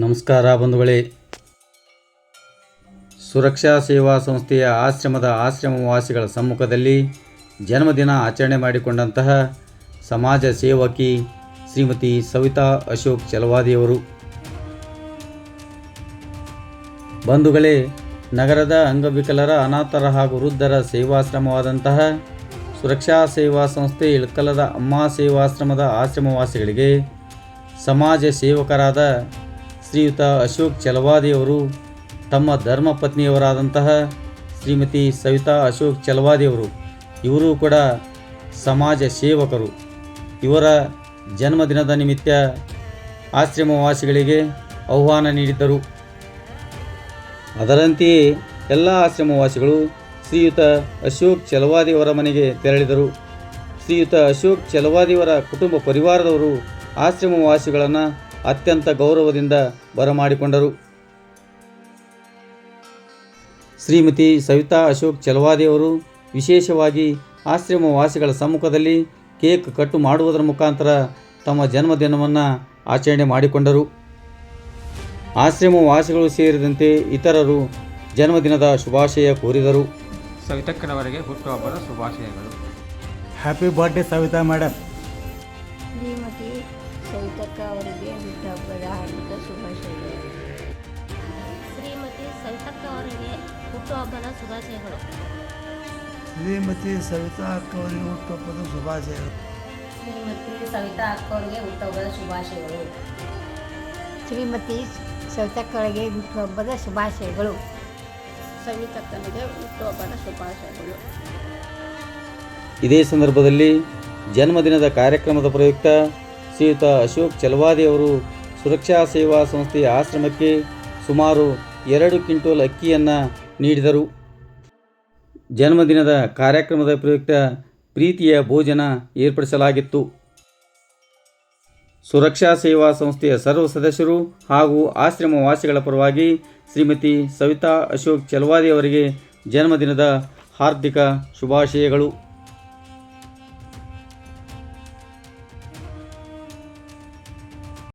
ನಮಸ್ಕಾರ ಬಂಧುಗಳೇ. ಸುರಕ್ಷಾ ಸೇವಾ ಸಂಸ್ಥೆಯ ಆಶ್ರಮವಾಸಿಗಳ ಸಮ್ಮುಖದಲ್ಲಿ ಜನ್ಮದಿನ ಆಚರಣೆ ಮಾಡಿಕೊಂಡಂತಹ ಸಮಾಜ ಸೇವಕಿ ಶ್ರೀಮತಿ ಸವಿತಾ ಅಶೋಕ್ ಚಲವಾದಿಯವರು. ಬಂಧುಗಳೇ, ನಗರದ ಅಂಗವಿಕಲರ, ಅನಾಥರ ಹಾಗೂ ವೃದ್ಧರ ಸೇವಾಶ್ರಮವಾದಂತಹ ಸುರಕ್ಷಾ ಸೇವಾ ಸಂಸ್ಥೆ ಇಳಕಲದ ಅಮ್ಮ ಸೇವಾಶ್ರಮದ ಆಶ್ರಮವಾಸಿಗಳಿಗೆ ಸಮಾಜ ಸೇವಕರಾದ ಶ್ರೀಯುತ ಅಶೋಕ್ ಚಲವಾದಿಯವರು ತಮ್ಮ ಧರ್ಮಪತ್ನಿಯವರಾದಂತಹ ಶ್ರೀಮತಿ ಸವಿತಾ ಅಶೋಕ್ ಚಲವಾದಿಯವರು ಇವರೂ ಕೂಡ ಸಮಾಜ ಸೇವಕರು. ಇವರ ಜನ್ಮದಿನದ ನಿಮಿತ್ತ ಆಶ್ರಮವಾಸಿಗಳಿಗೆ ಆಹ್ವಾನ ನೀಡಿದ್ದರು. ಅದರಂತೆಯೇ ಎಲ್ಲ ಆಶ್ರಮವಾಸಿಗಳು ಶ್ರೀಯುತ ಅಶೋಕ್ ಚಲವಾದಿಯವರ ಮನೆಗೆ ತೆರಳಿದರು. ಶ್ರೀಯುತ ಅಶೋಕ್ ಚಲವಾದಿಯವರ ಕುಟುಂಬ ಪರಿವಾರದವರು ಆಶ್ರಮವಾಸಿಗಳನ್ನು ಅತ್ಯಂತ ಗೌರವದಿಂದ ಬರಮಾಡಿಕೊಂಡರು. ಶ್ರೀಮತಿ ಸವಿತಾ ಅಶೋಕ್ ಚಲವಾದಿಯವರು ವಿಶೇಷವಾಗಿ ಆಶ್ರಮವಾಸಿಗಳ ಸಮ್ಮುಖದಲ್ಲಿ ಕೇಕ್ ಕಟ್ಟು ಮಾಡುವುದರ ಮುಖಾಂತರ ತಮ್ಮ ಜನ್ಮದಿನವನ್ನು ಆಚರಣೆ ಮಾಡಿಕೊಂಡರು. ಆಶ್ರಮವಾಸಿಗಳು ಸೇರಿದಂತೆ ಇತರರು ಜನ್ಮದಿನದ ಶುಭಾಶಯ ಕೋರಿದರು. ಸವಿತಕ್ಕನವರಿಗೆ ಹುಟ್ಟುಹಬ್ಬದ ಶುಭಾಶಯಗಳು. Happy birthday Savita madam. Shrimati Savitakka ಅವರಿಗೆ ಹುಟ್ಟುಹಬ್ಬದ ಹಾರ್ದಿಕ ಶುಭಾಶಯಗಳು. ಶ್ರೀಮತಿ ಸವಿತಕ್ಕ ಅವರಿಗೆ ಹುಟ್ಟುಹಬ್ಬದ ಶುಭಾಶಯಗಳು. ಶ್ರೀಮತಿ ಸವಿತಾ ಅಕ್ಕ ಅವರಿಗೆ ಹುಟ್ಟುಹಬ್ಬದ ಶುಭಾಶಯಗಳು. ಶ್ರೀಮತಿ ಸವಿತಾ ಅಕ್ಕ ಅವರಿಗೆ ಹುಟ್ಟುಹಬ್ಬದ ಶುಭಾಶಯಗಳು. ಶ್ರೀಮತಿ ಸವಿತಕ್ಕಳಿಗೆ ಹುಟ್ಟುಹಬ್ಬದ ಶುಭಾಶಯಗಳು. ಸವಿತಕ್ಕನಿಗೆ ಹುಟ್ಟುಹಬ್ಬದ ಶುಭಾಶಯಗಳು. ಇದೇ ಸಂದರ್ಭದಲ್ಲಿ ಜನ್ಮದಿನದ ಕಾರ್ಯಕ್ರಮದ ಪ್ರಯುಕ್ತ ಶ್ರೀಯುತ ಅಶೋಕ್ ಚಲವಾದಿಯವರು ಸುರಕ್ಷಾ ಸೇವಾ ಸಂಸ್ಥೆಯ ಆಶ್ರಮಕ್ಕೆ ಸುಮಾರು 2 ಕ್ವಿಂಟಲ್ ಅಕ್ಕಿಯನ್ನು ನೀಡಿದರು. ಜನ್ಮದಿನದ ಕಾರ್ಯಕ್ರಮದ ಪ್ರಯುಕ್ತ ಪ್ರೀತಿಯ ಭೋಜನ ಏರ್ಪಡಿಸಲಾಗಿತ್ತು. ಸುರಕ್ಷಾ ಸೇವಾ ಸಂಸ್ಥೆಯ ಸರ್ವ ಸದಸ್ಯರು ಹಾಗೂ ಆಶ್ರಮವಾಸಿಗಳ ಪರವಾಗಿ ಶ್ರೀಮತಿ ಸವಿತಾ ಅಶೋಕ್ ಚಲವಾದಿಯವರಿಗೆ ಜನ್ಮದಿನದ ಹಾರ್ದಿಕ ಶುಭಾಶಯಗಳು.